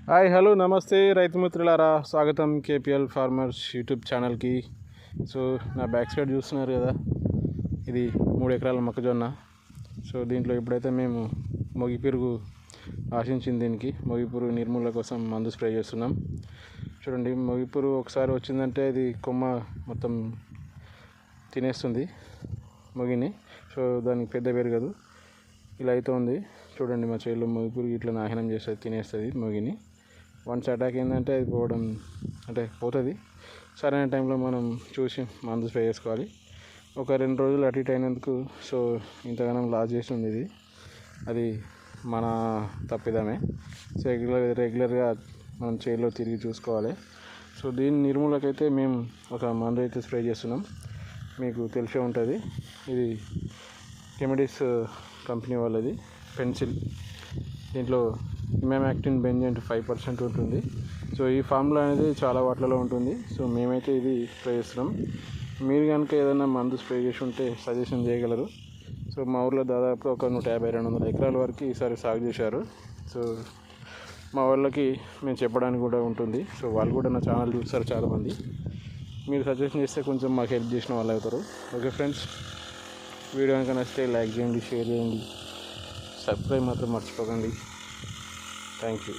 Hi hello నమస్తే రైతు మిత్రులారా, స్వాగతం కేపీఎల్ ఫార్మర్స్ యూట్యూబ్ ఛానల్కి. సో నా బ్యాక్ సైడ్ చూస్తున్నారు కదా, ఇది 3 ఎకరాల మొక్కజొన్న. సో దీంట్లో ఇప్పుడైతే మేము మొగి పురుగు ఆశించింది, దీనికి మొగి పురుగు నిర్మూలన కోసం మందు స్ప్రే చేస్తున్నాం. చూడండి, మొగి పురుగు ఒకసారి వచ్చిందంటే ఇది కొమ్మ మొత్తం తినేస్తుంది మొగిని. సో దానికి పెద్ద పెరగదు, ఇలా అయితే ఉంది. చూడండి, మా చేతిలో మొగి పురుగు ఇట్లా నాశనం చేస్తుంది, తినేస్తుంది మొగిని. వన్స్ అటాక్ ఏంటంటే అది పోతుంది. సరైన టైంలో మనం చూసి మందు స్ప్రే చేసుకోవాలి. ఒక 2 రోజులు అటు ఇటు అయినందుకు సో ఇంతగానం లాస్ చేస్తుంది ఇది. అది మన తప్పిదమే. సో రెగ్యులర్గా మనం చేతిలో తిరిగి చూసుకోవాలి. సో దీని నిర్మూలకైతే మేము ఒక మందు అయితే స్ప్రే చేస్తున్నాం, మీకు తెలిసే ఉంటుంది. ఇది కెమెడిస్ కంపెనీ వాళ్ళది పెన్సిల్. దీంట్లో ఇమామాక్టిన్ బెంజోయేట్ 5% ఉంటుంది. సో ఈ ఫార్ములా అనేది చాలా వాటిలలో ఉంటుంది. సో మేమైతే ఇది స్ప్రే చేస్తున్నాం. మీరు కనుక ఏదైనా మందు స్ప్రే చేసి ఉంటే సజెషన్ చేయగలరు. సో మా ఊర్లో దాదాపు ఒక 150-200 ఎకరాల వరకు ఈసారి సాగు చేశారు. సో మా వాళ్ళకి మేము చెప్పడానికి కూడా ఉంటుంది. సో వాళ్ళు కూడా నా ఛానల్ చూస్తారు చాలామంది. మీరు సజెషన్ చేస్తే కొంచెం మాకు హెల్ప్ చేసిన వాళ్ళు అవుతారు. ఓకే ఫ్రెండ్స్, వీడియో కనుక నచ్చితే లైక్ చేయండి, షేర్ చేయండి, సబ్స్క్రైబ్ మాత్రం మర్చిపోకండి. Thank you.